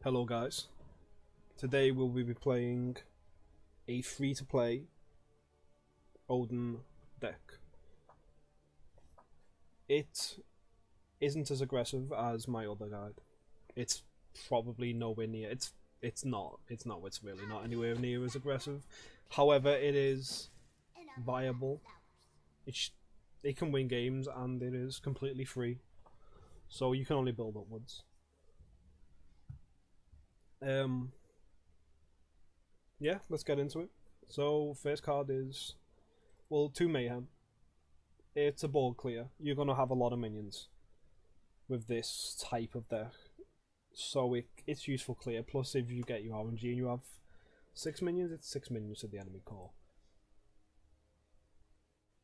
Hello guys, today we'll be playing a free-to-play Odin deck. It isn't as aggressive as my other guide. It's probably nowhere near, it's really not anywhere near as aggressive. However, it is viable. It can win games and it is completely free, so you can only build upwards. Yeah, let's get into it. So first card is, well, 2 Mayhem. It's a board clear. You're gonna have a lot of minions with this type of deck, so it's useful clear. Plus, if you get your RNG and you have 6 minions, it's 6 minions to the enemy core.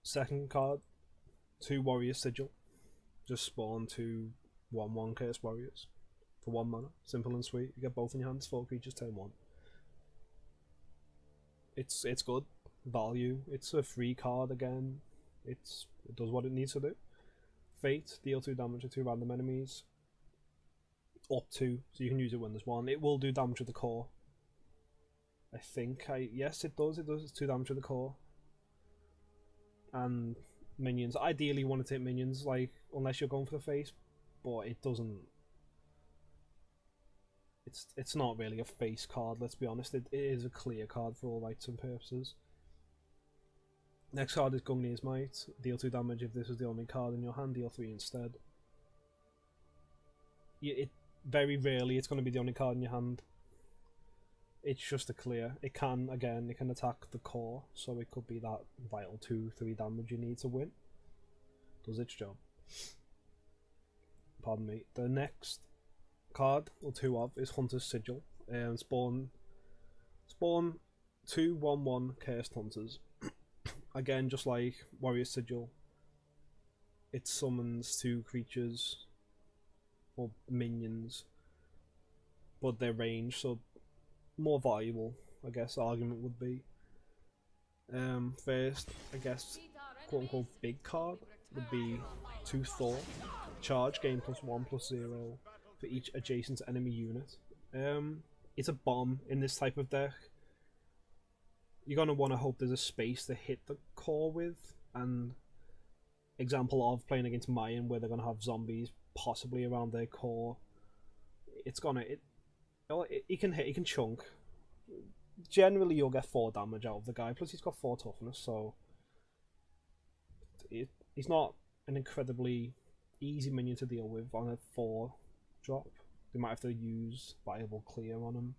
Second card, 2 Warrior Sigil. Just spawn 2 1/1 Curse Warriors for 1 mana. Simple and sweet. You get both in your hands, 4 creatures, turn 1. It's good value. It's a free card again. It does what it needs to do. Fate, deal 2 damage to 2 random enemies. Up to, so you can use it when there's 1. It will do damage to the core. I think yes, it does. It's 2 damage to the core. And minions. Ideally, you want to take minions, like, unless you're going for the face, but it doesn't. It's not really a face card, let's be honest. It is a clear card for all rights and purposes. Next card is Smite. Deal 2 damage if this is the only card in your hand, deal 3 instead. Very rarely it's going to be the only card in your hand. It's just a clear. It can attack the core, so it could be that vital 2-3 damage you need to win. Does its job. Pardon me. The next card, or 2 of, is Hunter's Sigil. Spawn 2 1/1 Cursed Hunters. Again, just like Warrior Sigil, it summons 2 creatures or minions, but they're ranged, so more valuable, I guess the argument would be. First, I guess, quote unquote big card would be 2 Thor. Charge, gain +1/+0 for each adjacent enemy unit. It's a bomb in this type of deck. You're going to want to hope there's a space to hit the core with, and example of playing against Mayan where they're going to have zombies possibly around their core. It can hit, it can chunk. Generally you'll get 4 damage out of the guy, plus he's got 4 toughness, so he's not an incredibly easy minion to deal with on a 4 drop. They might have to use viable clear on him,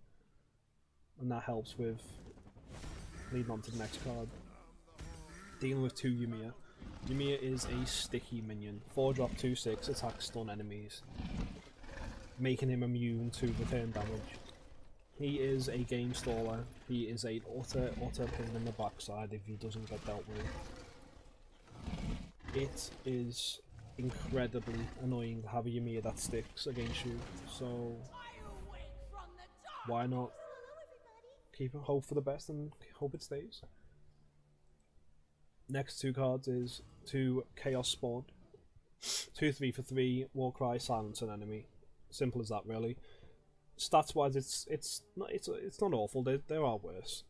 and that helps with leading on to the next card. Dealing with 2 Yumiya. Yumiya is a sticky minion. 4 drop 2/6, attack, stun enemies, making him immune to return damage. He is a game staller. He is a utter pain in the backside if he doesn't get dealt with. It is incredibly annoying to have a Yumiya that sticks against you, so why not keep hope for the best and hope it stays. Next 2 cards is 2 Chaos Spawn. 2 3 for 3, Warcry, silence an enemy. Simple as that, really. Stats wise, it's not awful. There are worse.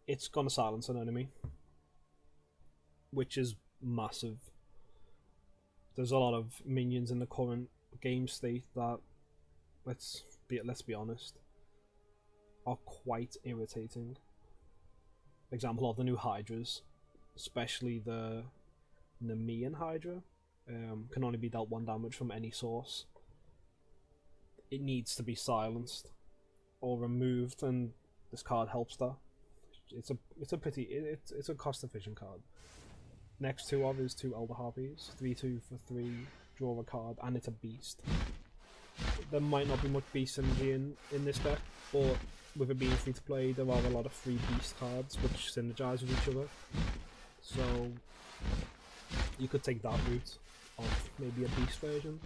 It's gonna silence an enemy, which is massive. There's a lot of minions in the current game state that, let's be honest, are quite irritating. Example of the new hi-rez, especially the Nemean Hydra, can only be dealt 1 damage from any source. It needs to be silenced or removed, and this card helps that. It's a cost efficient card. Next 2 of is 2 Elder Harpies. 3/2 for 3, draw a card, and it's a beast. There might not be much beast synergy in this deck, but with it being free to play, there are a lot of free beast cards which synergize with each other. So you could take that route of maybe a beast version.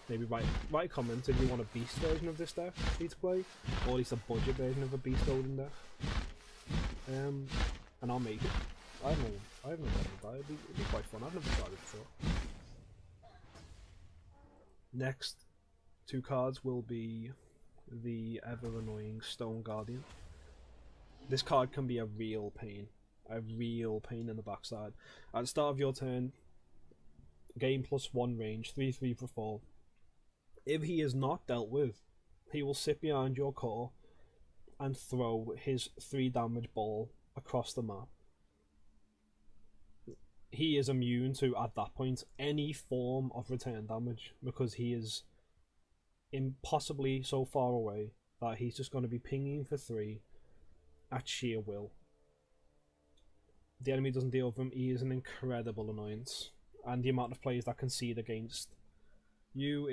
Maybe write a comment if you want a beast version of this deck free to play, or at least a budget version of a beast Odin deck. And I'll make it. I have no problem with that. It'd be quite fun. I've never tried it before. Next 2 cards will be the ever annoying Stone Guardian. This card can be a real pain in the backside. At the start of your turn, gain +1 range, 3/3 for 4. If he is not dealt with, he will sit behind your core and throw his 3 damage ball across the map. He is immune to, at that point, any form of return damage because he is impossibly so far away that he's just going to be pinging for 3 at sheer will. The enemy doesn't deal with him, he is an incredible annoyance. And the amount of players that concede against you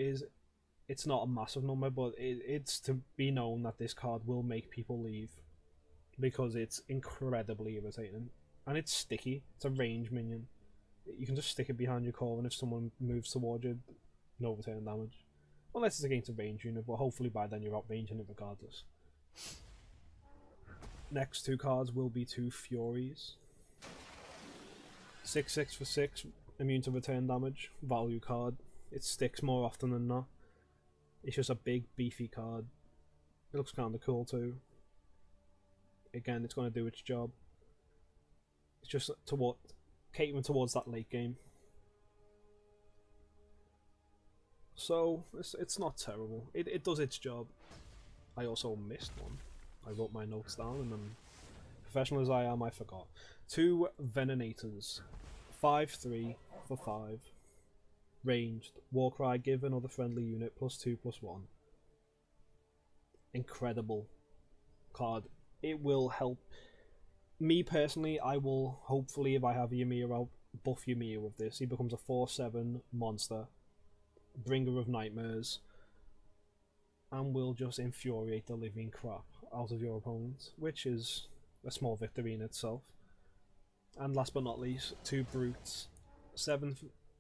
it's not a massive number, but it's to be known that this card will make people leave because it's incredibly irritating. And it's sticky. It's a range minion. You can just stick it behind your core, and if someone moves towards you, no return damage. Unless it's against a range unit, but hopefully by then you're outranging it regardless. Next 2 cards will be 2 Furies. 6/6 for 6, immune to return damage, value card. It sticks more often than not. It's just a big beefy card. It looks kinda cool too. Again, it's going to do its job. It's just catering towards that late game. So, it's not terrible. It does its job. I also missed one. I wrote my notes down and then, professional as I am, I forgot. 2 Venenators. 5/3 for 5. Ranged. Warcry, give another friendly unit +2/+1. Incredible card. It will help. Me personally, I will, hopefully, if I have Ymir, I'll buff Ymir with this. He becomes a 4/7 monster. Bringer of Nightmares. And will just infuriate the living crap out of your opponent, which is a small victory in itself. And last but not least, 2 Brutes. 7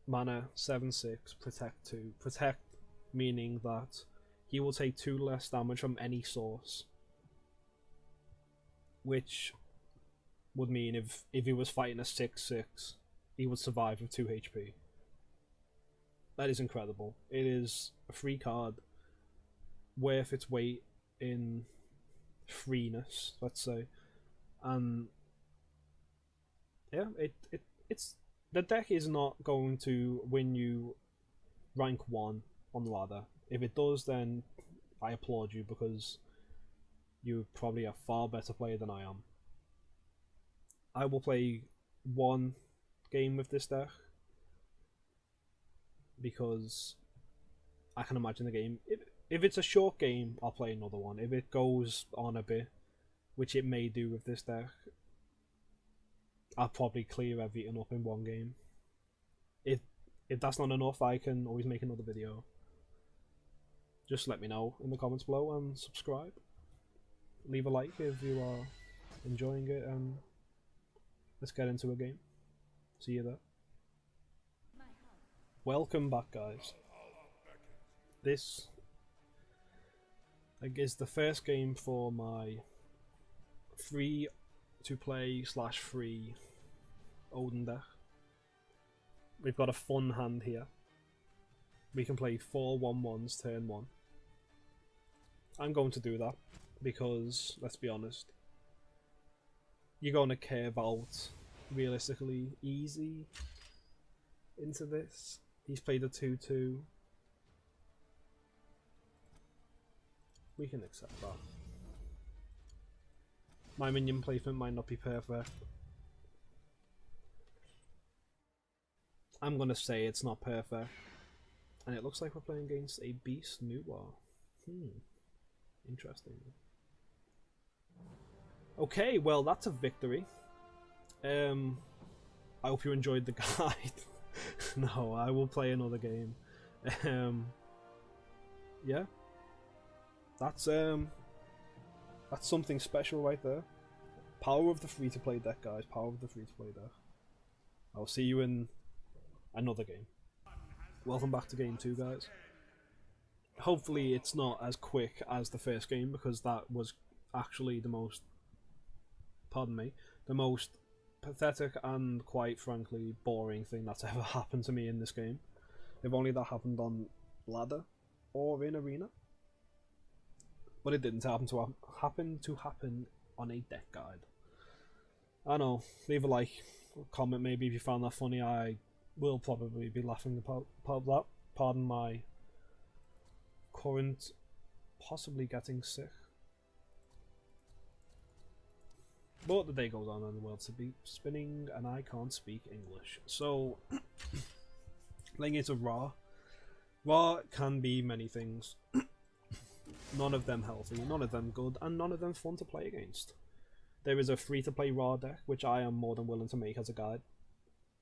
mana, 7/6, protect 2. Protect meaning that he will take 2 less damage from any source. Which would mean if he was fighting a 6/6, he would survive with 2 HP. That is incredible. It is a free card worth its weight in freeness, let's say. And yeah, it's the deck is not going to win you rank 1 on the ladder. If it does, then I applaud you because you're probably a far better player than I am. I will play 1 game with this deck because I can imagine the game. If it's a short game, I'll play another one. If it goes on a bit, which it may do with this deck, I'll probably clear everything up in 1 game. If that's not enough, I can always make another video. Just let me know in the comments below and subscribe. Leave a like if you are enjoying it, and let's get into a game. See you there. Welcome back, guys. This is the first game for my free to play / free Odin deck. We've got a fun hand here. We can play 4 1/1s turn 1. I'm going to do that because, let's be honest, you're going to curve out realistically easy into this. He's played a 2/2. We can accept that. My minion placement might not be perfect. I'm gonna say it's not perfect. And it looks like we're playing against a Beast Noir. Interesting. Okay, well that's a victory. I hope you enjoyed the guide. No, I will play another game. Yeah. That's something special right there. Power of the free-to-play deck, guys. Power of the free-to-play deck. I'll see you in another game. Welcome back to game 2, guys. Hopefully it's not as quick as the first game, because that was actually the most, pardon me, the most pathetic and quite frankly boring thing that's ever happened to me in this game. If only that happened on ladder, or in arena. But it didn't happen to happen on a deck guide. I know, leave a like, comment maybe if you found that funny. I will probably be laughing about that. Pardon my current possibly getting sick. But the day goes on and the world to be spinning and I can't speak English. So, playing into Ra. Ra can be many things. None of them healthy, none of them good, and none of them fun to play against. There is a free-to-play Ra deck, which I am more than willing to make as a guide.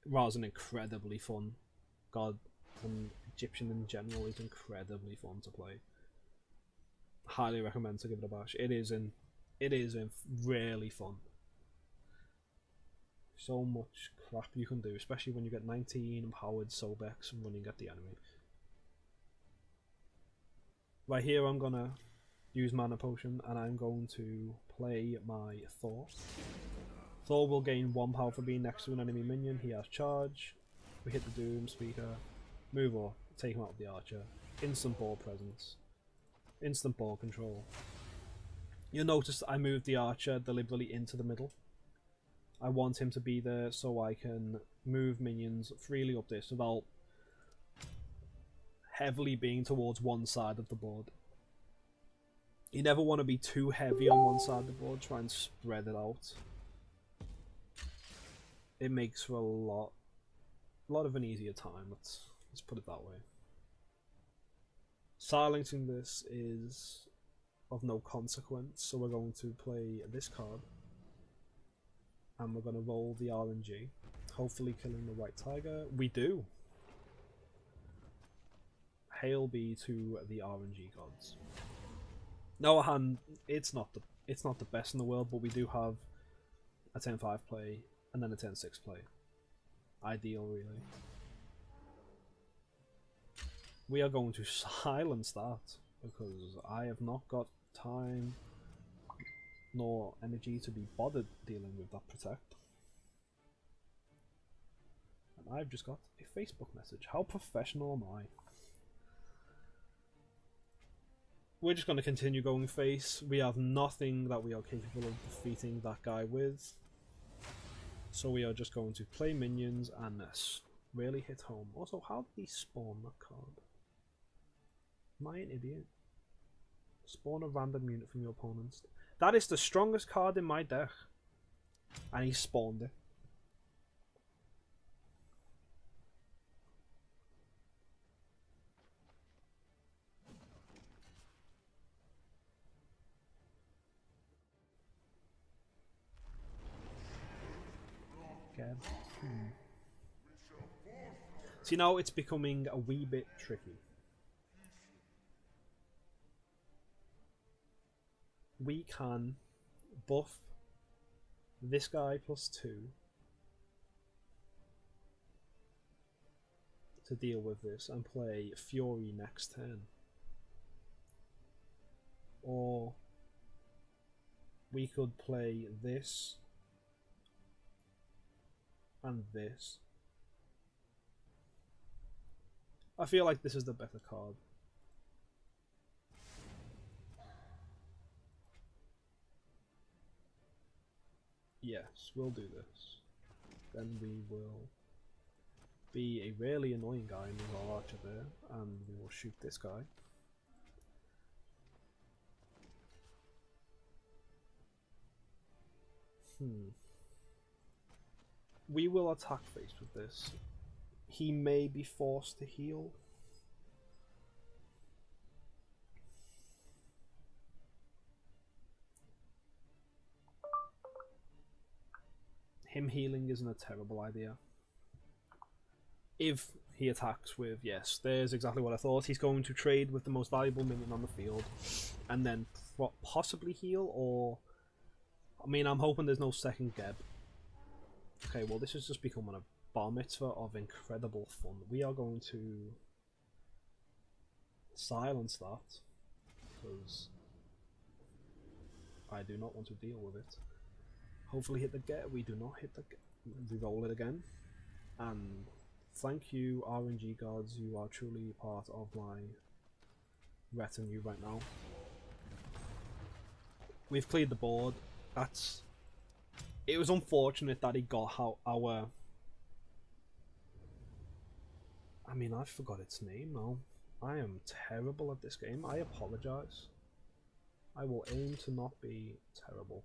Ra's an incredibly fun god, and Egyptian in general is incredibly fun to play. Highly recommend to give it a bash. It is really fun. So much crap you can do, especially when you get 19 empowered Sobex running at the enemy. Right here I'm gonna use Mana Potion and I'm going to play my Thor. Thor will gain 1 power for being next to an enemy minion. He has charge. We hit the Doom Speaker. Move or take him out of the Archer. Instant ball presence. Instant ball control. You'll notice I moved the Archer deliberately into the middle. I want him to be there so I can move minions freely up this without heavily being towards one side of the board. You never want to be too heavy on one side of the board, try and spread it out. It makes for a lot of an easier time, let's put it that way. Silencing this is of no consequence, so we're going to play this card. And we're going to roll the RNG, hopefully killing the white tiger. We do. Hail be to the RNG gods. No hand, it's not the best in the world, but we do have a 10-5 play and then a 10-6 play. Ideal, really. We are going to silence that because I have not got time nor energy to be bothered dealing with that protect. And I've just got a Facebook message. How professional am I? We're just going to continue going face. We have nothing that we are capable of defeating that guy with. So we are just going to play minions and really hit home. Also, how did he spawn that card? Am I an idiot? Spawn a random unit from your opponents. That is the strongest card in my deck. And he spawned it. Okay. See, now it's becoming a wee bit tricky. We can buff this guy +2 to deal with this and play Fury next turn. Or we could play this and this. I feel like this is the better card. Yes, we'll do this. Then we will be a really annoying guy and move our archer there, and we will shoot this guy. We will attack face with this. He may be forced to heal. Him healing isn't a terrible idea. If he attacks with, yes, there's exactly what I thought. He's going to trade with the most valuable minion on the field and then possibly heal, or... I mean, I'm hoping there's no second Geb. Okay, well, this is just becoming a bar mitzvah of incredible fun. We are going to silence that because I do not want to deal with it. Hopefully hit the get. We do not hit the get. We roll it again. And thank you, RNG gods. You are truly part of my retinue right now. We've cleared the board. It was unfortunate that he got our... I mean, I forgot its name now. I am terrible at this game. I apologise. I will aim to not be terrible.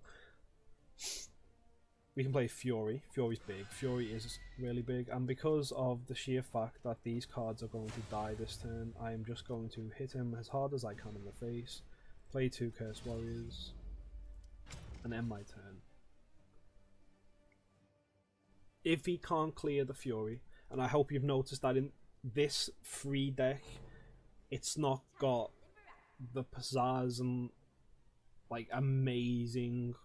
We can play Fury. Fury's big. Fury is really big, and because of the sheer fact that these cards are going to die this turn, I am just going to hit him as hard as I can in the face, play 2 Curse Warriors, and end my turn. If he can't clear the Fury, and I hope you've noticed that in this free deck, it's not got the pizzazz and like amazing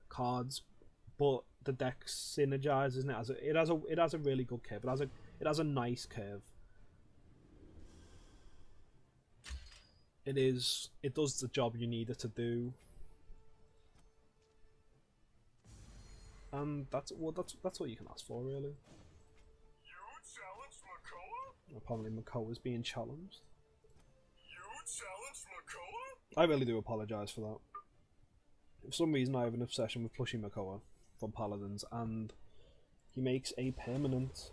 cards, but the deck synergizes, isn't it? It has a really good curve. It has a nice curve. It does the job you need it to do, and that's all you can ask for, really. You challenged Makoa? Apparently, Makoa is being challenged. You challenged Makoa? I really do apologise for that. For some reason, I have an obsession with plushing Makoa from Paladins, and he makes a permanent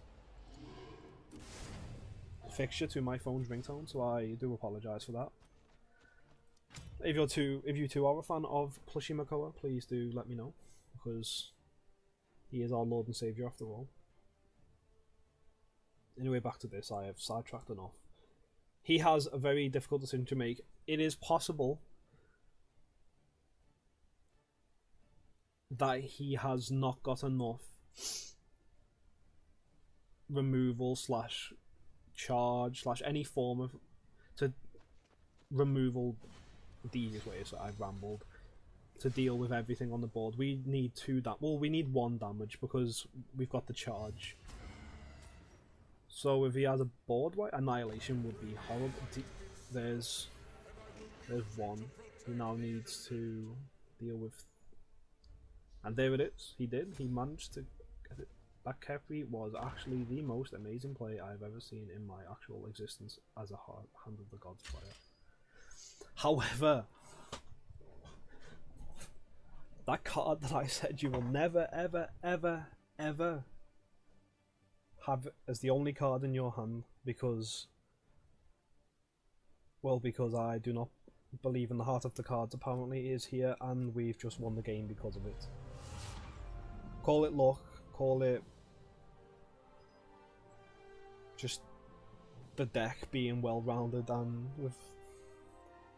fixture to my phone's ringtone, so I do apologise for that. If you two are a fan of plushing Makoa, please do let me know, because he is our Lord and Saviour after all. Anyway, back to this. I have sidetracked enough. He has a very difficult decision to make. It is possible that he has not got enough removal slash charge slash any form of to removal. The easiest way is I've rambled to deal with everything on the board. We need 2 well, we need 1 damage because we've got the charge. So if he has a board wipe, Annihilation would be horrible. There's 1. He now needs to deal with, and there it is. He managed to get it. That Kepri was actually the most amazing play I've ever seen in my actual existence as a Hand of the Gods player. However, that card that I said you will never, ever, ever, ever have as the only card in your hand because I do not believe in the heart of the cards apparently is here, and we've just won the game because of it. Call it luck, call it just the deck being well rounded and with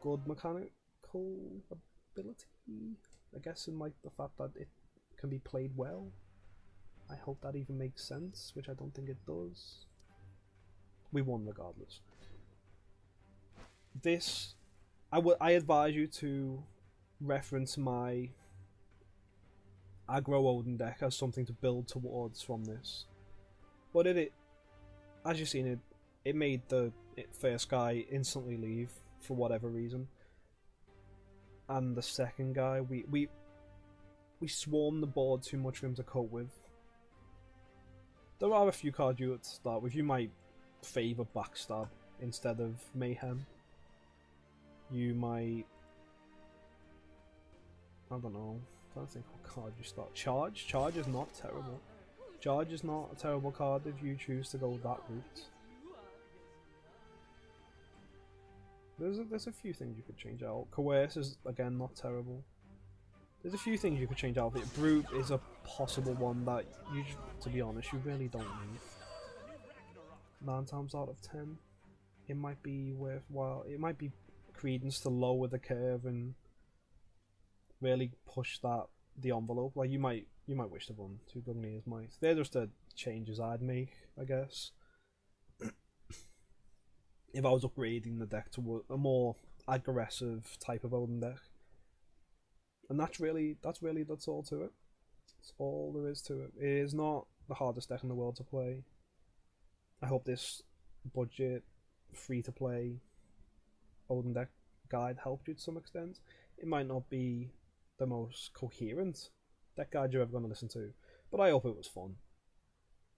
good mechanical ability, I guess, in like the fact that it can be played well. I hope that even makes sense, which I don't think it does. We won regardless. This, I advise you to reference my aggro Odin deck as something to build towards from this. But as you've seen, it made the first guy instantly leave for whatever reason, and the second guy we swarmed the board too much for him to cope with. There are a few cards you would start with. You might favour Backstab instead of Mayhem. You might, I don't know, I don't think what card you start. Charge is not terrible. Charge is not a terrible card if you choose to go that route. There's a few things you could change out. Coerce is, again, not terrible. There's a few things you could change out of it. Brute is a possible one that, you, to be honest, you really don't need. 9 times out of 10. It might be worthwhile. It might be credence to lower the curve and really push the envelope. Like you might wish to run 2 Gugnia's Might. They're just the changes I'd make, I guess. If I was upgrading the deck to a more aggressive type of Odin deck. And that's all to it. That's all there is to it. It is not the hardest deck in the world to play. I hope this budget, free to play Odin deck guide helped you to some extent. It might not be the most coherent deck guide you're ever going to listen to, but I hope it was fun.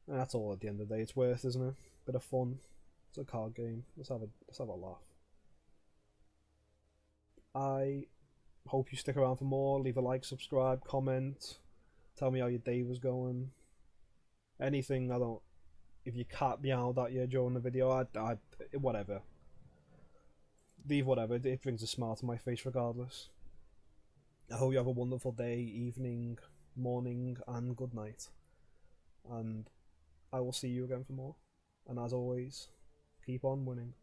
And that's all at the end of the day it's worth, isn't it? Bit of fun. It's a card game. Let's have a laugh. I hope you stick around for more. Leave a like, subscribe, comment, tell me how your day was going. Anything. I don't. If your cat meowed at you during the video, I whatever. Leave whatever. It brings a smile to my face regardless. I hope you have a wonderful day, evening, morning, and good night. And I will see you again for more. And as always, keep on winning.